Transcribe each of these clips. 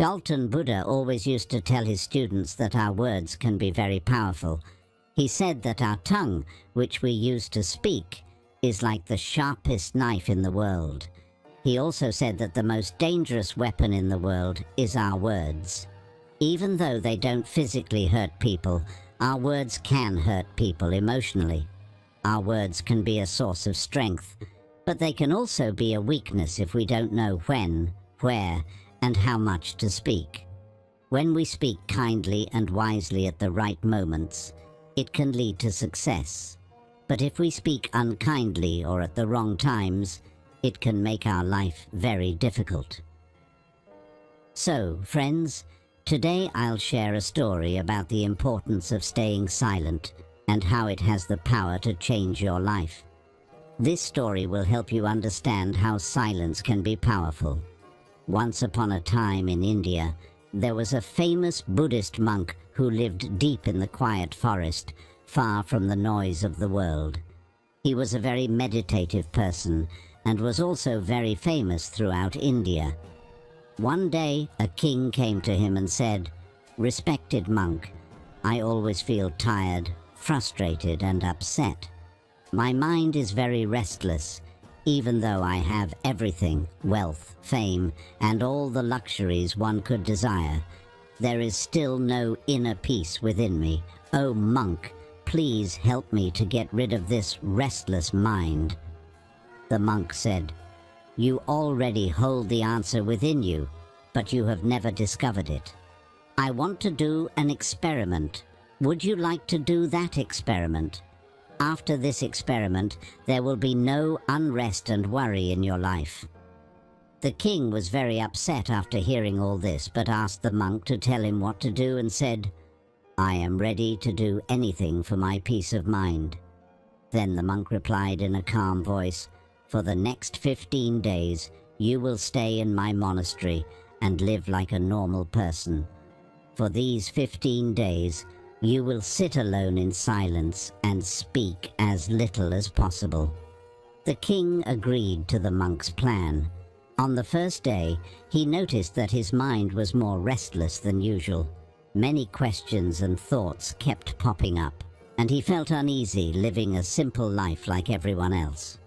Gautam Buddha always used to tell his students that our words can be very powerful. He said that our tongue, which we use to speak, is like the sharpest knife in the world. He also said that the most dangerous weapon in the world is our words. Even though they don't physically hurt people, our words can hurt people emotionally. Our words can be a source of strength, but they can also be a weakness if we don't know when, where, and how much to speak. When we speak kindly and wisely at the right moments, it can lead to success. But if we speak unkindly or at the wrong times, it can make our life very difficult. So, friends, today I'll share a story about the importance of staying silent and how it has the power to change your life. This story will help you understand how silence can be powerful. Once upon a time in India, there was a famous Buddhist monk who lived deep in the quiet forest, far from the noise of the world. He was a very meditative person and was also very famous throughout India. One day, a king came to him and said, "Respected monk, I always feel tired, frustrated, and upset. My mind is very restless. Even though I have everything, wealth, fame, and all the luxuries one could desire, there is still no inner peace within me. Oh monk, please help me to get rid of this restless mind." The monk said, "You already hold the answer within you, but you have never discovered it. I want to do an experiment. Would you like to do that experiment? After this experiment, there will be no unrest and worry in your life." The king was very upset after hearing all this, but asked the monk to tell him what to do and said, "I am ready to do anything for my peace of mind." Then the monk replied in a calm voice, "For the next 15 days, you will stay in my monastery and live like a normal person. For these 15 days, you will sit alone in silence and speak as little as possible." The king agreed to the monk's plan. On the first day, he noticed that his mind was more restless than usual. Many questions and thoughts kept popping up, and he felt uneasy living a simple life like everyone else.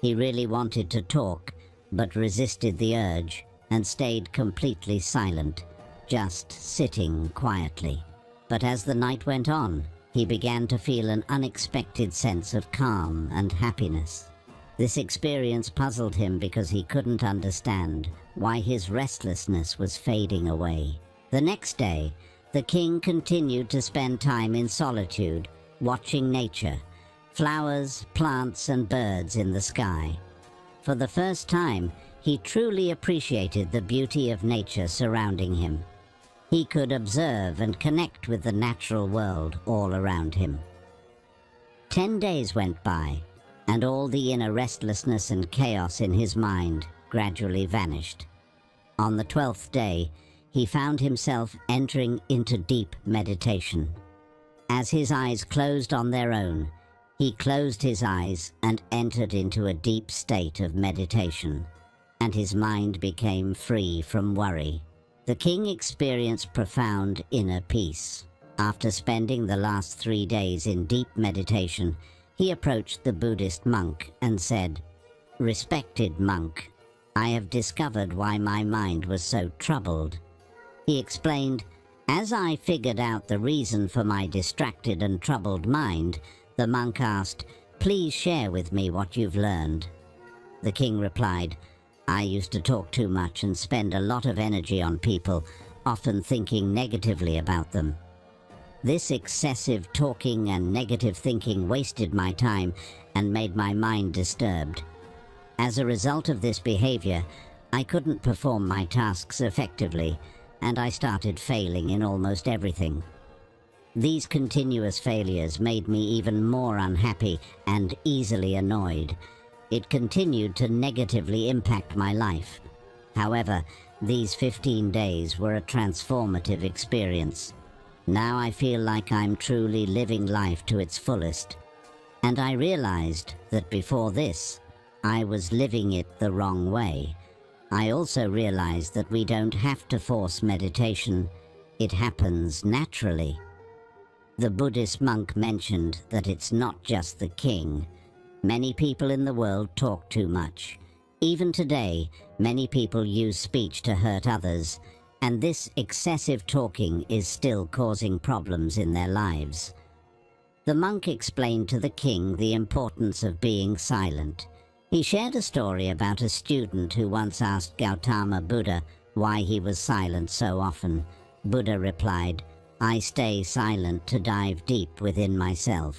He really wanted to talk, but resisted the urge and stayed completely silent, just sitting quietly. But as the night went on, he began to feel an unexpected sense of calm and happiness. This experience puzzled him because he couldn't understand why his restlessness was fading away. The next day, the king continued to spend time in solitude, watching nature, flowers, plants, and birds in the sky. For the first time, he truly appreciated the beauty of nature surrounding him. He could observe and connect with the natural world all around him. 10 days went by, and all the inner restlessness and chaos in his mind gradually vanished. On the 12th day, he found himself entering into deep meditation. As his eyes closed on their own, he closed his eyes and entered into a deep state of meditation, and his mind became free from worry. The king experienced profound inner peace. After spending the last 3 days in deep meditation, he approached the Buddhist monk and said, "Respected monk, I have discovered why my mind was so troubled." He explained, "As I figured out the reason for my distracted and troubled mind," the monk asked, "Please share with me what you've learned." The king replied, "I used to talk too much and spend a lot of energy on people, often thinking negatively about them. This excessive talking and negative thinking wasted my time and made my mind disturbed. As a result of this behavior, I couldn't perform my tasks effectively, and I started failing in almost everything. These continuous failures made me even more unhappy and easily annoyed. It continued to negatively impact my life. However, these 15 days were a transformative experience. Now I feel like I'm truly living life to its fullest. And I realized that before this, I was living it the wrong way. I also realized that we don't have to force meditation. It happens naturally. The Buddhist monk mentioned that it's not just the king. Many people in the world talk too much. Even today, many people use speech to hurt others, and this excessive talking is still causing problems in their lives. The monk explained to the king the importance of being silent. He shared a story about a student who once asked Gautama Buddha why he was silent so often. Buddha replied, "I stay silent to dive deep within myself."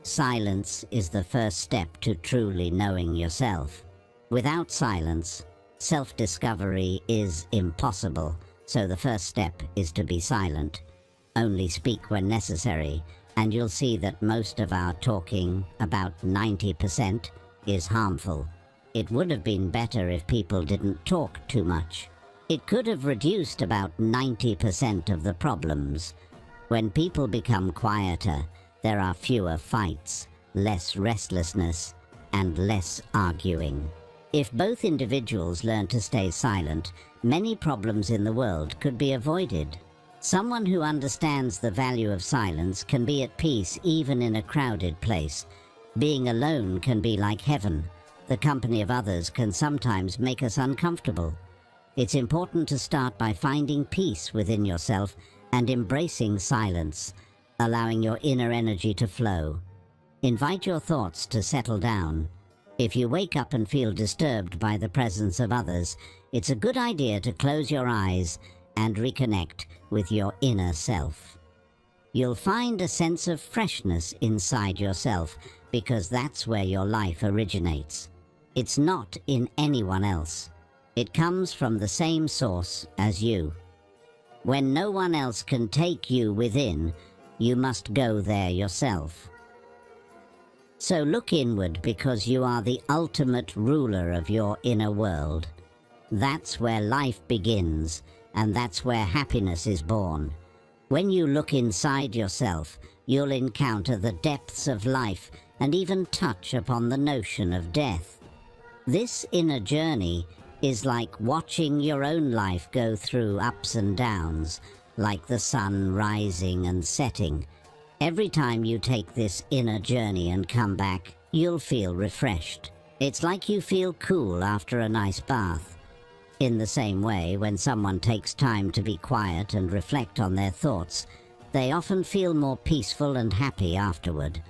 Silence is the first step to truly knowing yourself. Without silence, self-discovery is impossible, so the first step is to be silent. Only speak when necessary, and you'll see that most of our talking, about 90%, is harmful. It would have been better if people didn't talk too much. It could have reduced about 90% of the problems. When people become quieter, there are fewer fights, less restlessness, and less arguing. If both individuals learn to stay silent, many problems in the world could be avoided. Someone who understands the value of silence can be at peace even in a crowded place. Being alone can be like heaven. The company of others can sometimes make us uncomfortable. It's important to start by finding peace within yourself and embracing silence, allowing your inner energy to flow. Invite your thoughts to settle down. If you wake up and feel disturbed by the presence of others, it's a good idea to close your eyes and reconnect with your inner self. You'll find a sense of freshness inside yourself because that's where your life originates. It's not in anyone else. It comes from the same source as you. When no one else can take you within, you must go there yourself. So look inward because you are the ultimate ruler of your inner world. That's where life begins, and that's where happiness is born. When you look inside yourself, you'll encounter the depths of life and even touch upon the notion of death. This inner journey is like watching your own life go through ups and downs, like the sun rising and setting. Every time you take this inner journey and come back, you'll feel refreshed. It's like you feel cool after a nice bath. In the same way, when someone takes time to be quiet and reflect on their thoughts, they often feel more peaceful and happy afterward.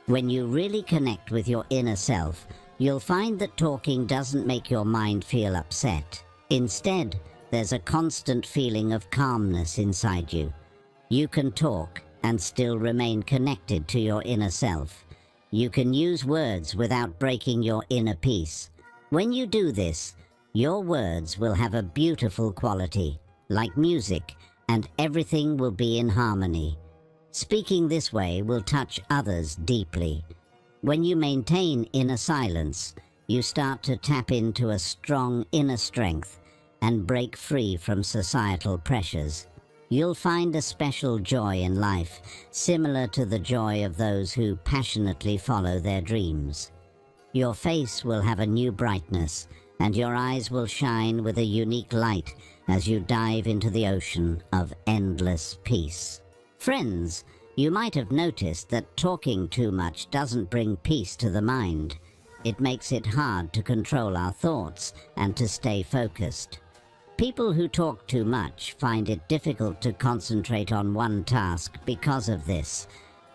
When you really connect with your inner self, you'll find that talking doesn't make your mind feel upset. Instead, there's a constant feeling of calmness inside you. You can talk and still remain connected to your inner self. You can use words without breaking your inner peace. When you do this, your words will have a beautiful quality, like music, and everything will be in harmony. Speaking this way will touch others deeply. When you maintain inner silence, you start to tap into a strong inner strength and break free from societal pressures. You'll find a special joy in life, similar to the joy of those who passionately follow their dreams. Your face will have a new brightness, and your eyes will shine with a unique light as you dive into the ocean of endless peace. Friends, you might have noticed that talking too much doesn't bring peace to the mind. It makes it hard to control our thoughts and to stay focused. People who talk too much find it difficult to concentrate on one task because of this.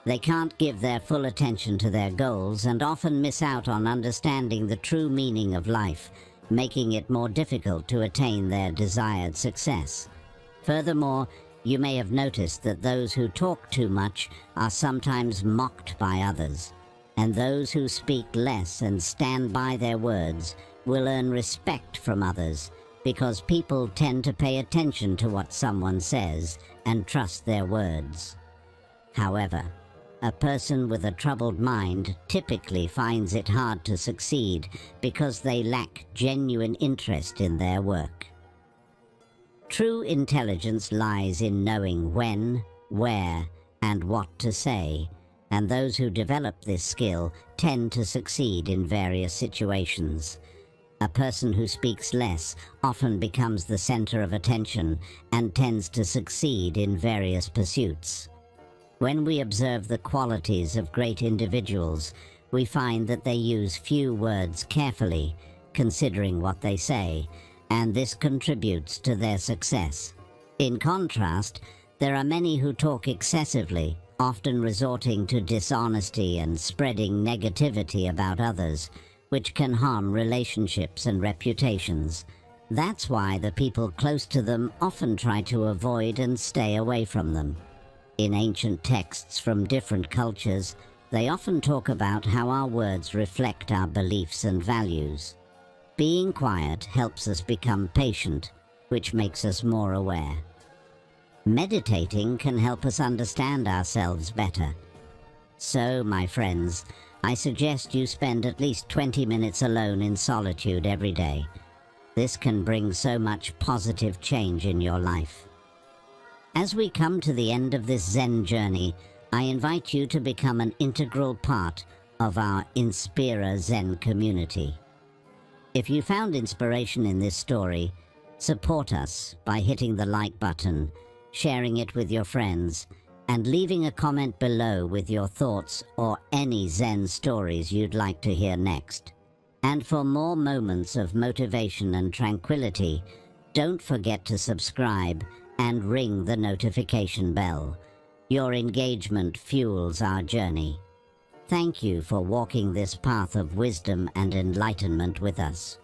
They can't give their full attention to their goals and often miss out on understanding the true meaning of life, making it more difficult to attain their desired success. Furthermore, you may have noticed that those who talk too much are sometimes mocked by others, and those who speak less and stand by their words will earn respect from others, because people tend to pay attention to what someone says and trust their words. However, a person with a troubled mind typically finds it hard to succeed because they lack genuine interest in their work. True intelligence lies in knowing when, where, and what to say, and those who develop this skill tend to succeed in various situations. A person who speaks less often becomes the center of attention and tends to succeed in various pursuits. When we observe the qualities of great individuals, we find that they use few words carefully, considering what they say, and this contributes to their success. In contrast, there are many who talk excessively, often resorting to dishonesty and spreading negativity about others, which can harm relationships and reputations. That's why the people close to them often try to avoid and stay away from them. In ancient texts from different cultures, they often talk about how our words reflect our beliefs and values. Being quiet helps us become patient, which makes us more aware. Meditating can help us understand ourselves better. So, my friends, I suggest you spend at least 20 minutes alone in solitude every day. This can bring so much positive change in your life. As we come to the end of this Zen journey, I invite you to become an integral part of our InspiraZen community. If you found inspiration in this story, support us by hitting the like button, sharing it with your friends, and leaving a comment below with your thoughts or any Zen stories you'd like to hear next. And for more moments of motivation and tranquility, don't forget to subscribe and ring the notification bell. Your engagement fuels our journey. Thank you for walking this path of wisdom and enlightenment with us.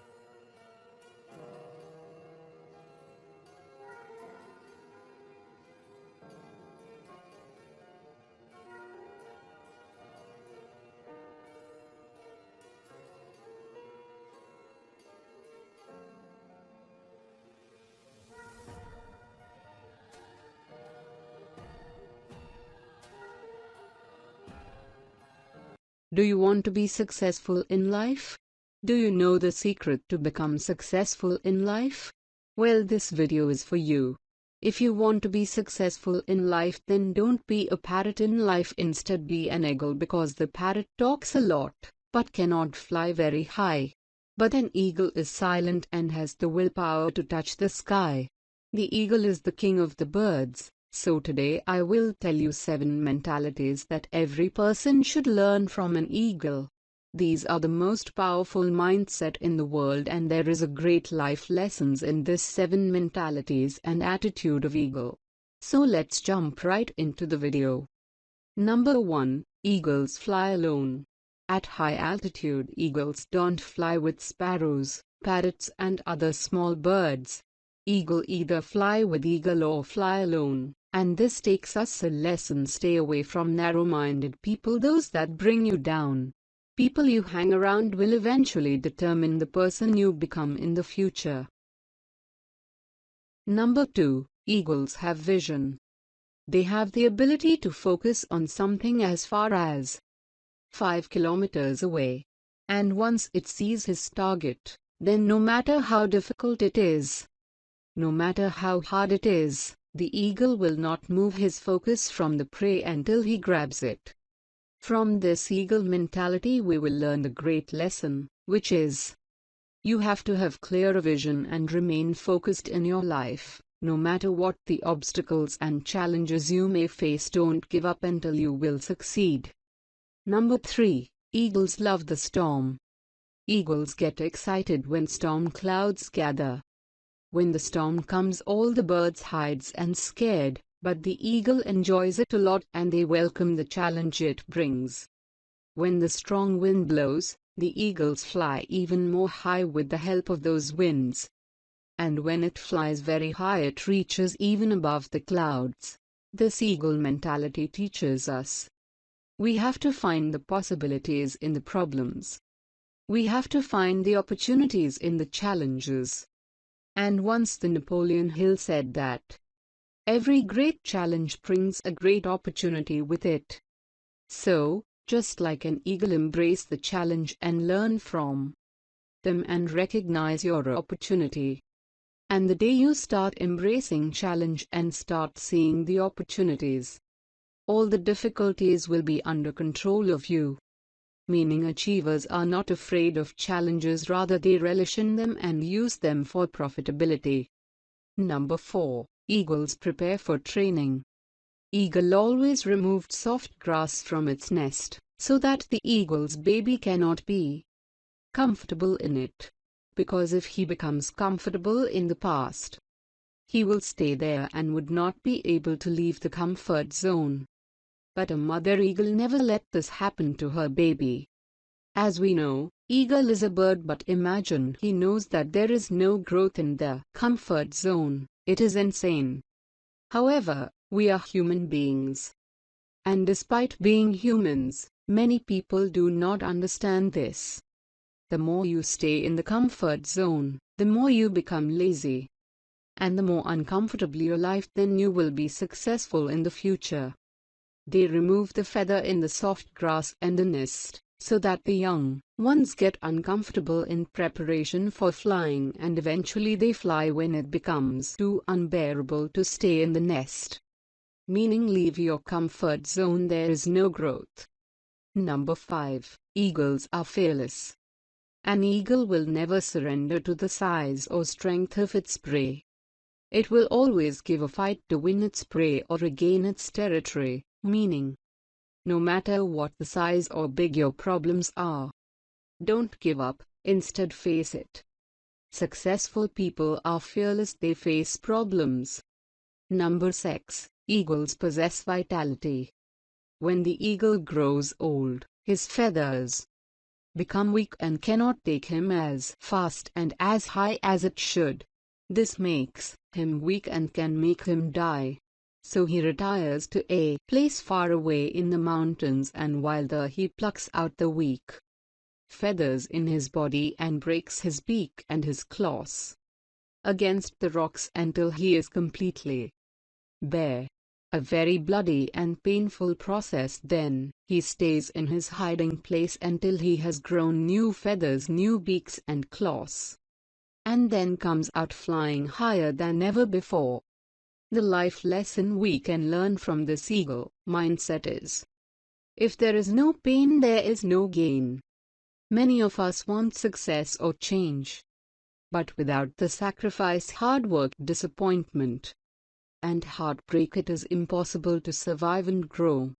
Do you want to be successful in life? Do you know the secret to become successful in life? Well, this video is for you. If you want to be successful in life, then don't be a parrot in life, instead be an eagle, because the parrot talks a lot, but cannot fly very high. But an eagle is silent and has the willpower to touch the sky. The eagle is the king of the birds. So today I will tell you 7 mentalities that every person should learn from an eagle. These are the most powerful mindset in the world, and there is a great life lessons in this 7 mentalities and attitude of eagle. So let's jump right into the video. Number 1. Eagles fly alone. At high altitude, eagles don't fly with sparrows, parrots and other small birds. Eagle either fly with eagle or fly alone. And this takes us a lesson: stay away from narrow-minded people, those that bring you down. People you hang around will eventually determine the person you become in the future. Number 2. Eagles have vision. They have the ability to focus on something as far as 5 kilometers away. And once it sees his target, then no matter how difficult it is, no matter how hard it is, the eagle will not move his focus from the prey until he grabs it. From this eagle mentality we will learn the great lesson, which is, you have to have clear vision and remain focused in your life. No matter what the obstacles and challenges you may face, don't give up until you will succeed. Number 3. Eagles love the storm. Eagles get excited when storm clouds gather. When the storm comes, all the birds hides and scared, but the eagle enjoys it a lot and they welcome the challenge it brings. When the strong wind blows, the eagles fly even more high with the help of those winds. And when it flies very high, it reaches even above the clouds. This eagle mentality teaches us we have to find the possibilities in the problems. We have to find the opportunities in the challenges. And once the Napoleon Hill said that every great challenge brings a great opportunity with it. So, just like an eagle, embrace the challenge and learn from them and recognize your opportunity. And the day you start embracing challenge and start seeing the opportunities, all the difficulties will be under control of you. meaning achievers are not afraid of challenges, rather they relish in them and use them for profitability. Number 4. Eagles prepare for training. Eagle always removed soft grass from its nest, so that the eagle's baby cannot be comfortable in it. Because if he becomes comfortable in the past, he will stay there and would not be able to leave the comfort zone. But a mother eagle never let this happen to her baby. As we know, eagle is a bird, but imagine he knows that there is no growth in the comfort zone. It is insane. However, we are human beings. And despite being humans, many people do not understand this. The more you stay in the comfort zone, the more you become lazy. And the more uncomfortable your life, then you will be successful in the future. They remove the feather in the soft grass and the nest, so that the young ones get uncomfortable in preparation for flying, and eventually they fly when it becomes too unbearable to stay in the nest. Meaning leave your comfort zone, there is no growth. Number 5. Eagles are fearless. An eagle will never surrender to the size or strength of its prey. It will always give a fight to win its prey or regain its territory, meaning, no matter what the size or big your problems are, don't give up, instead face it. Successful people are fearless, they face problems. Number 6. Eagles possess vitality. When the eagle grows old, his feathers become weak and cannot take him as fast and as high as it should. This makes him weak and can make him die. So he retires to a place far away in the mountains, and while there he plucks out the weak feathers in his body and breaks his beak and his claws against the rocks until he is completely bare. A very bloody and painful process. Then he stays in his hiding place until he has grown new feathers, new beaks and claws, and then comes out flying higher than ever before. The life lesson we can learn from this eagle mindset is, if there is no pain, there is no gain. Many of us want success or change, but without the sacrifice, hard work, disappointment, and heartbreak, it is impossible to survive and grow.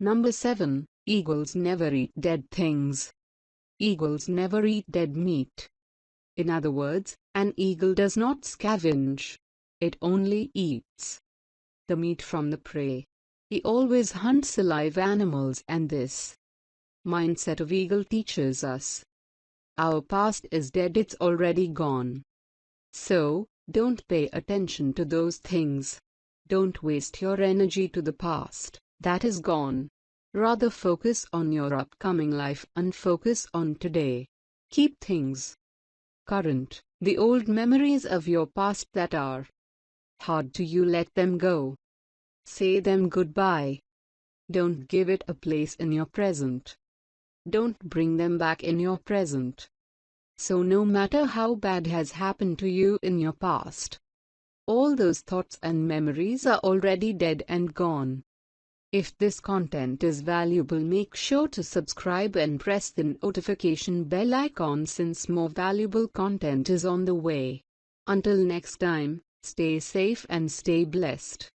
Number 7. Eagles never eat dead things. Eagles never eat dead meat. In other words, an eagle does not scavenge. It only eats the meat from the prey. He always hunts alive animals, and this mindset of eagle teaches us, our past is dead, it's already gone. So, don't pay attention to those things. Don't waste your energy to the past that is gone. Rather focus on your upcoming life and focus on today. Keep things current. The old memories of your past that are hard to you, let them go. Say them goodbye. Don't give it a place in your present. Don't bring them back in your present. So no matter how bad has happened to you in your past, all those thoughts and memories are already dead and gone. If this content is valuable, make sure to subscribe and press the notification bell icon, since more valuable content is on the way. Until next time, stay safe and stay blessed.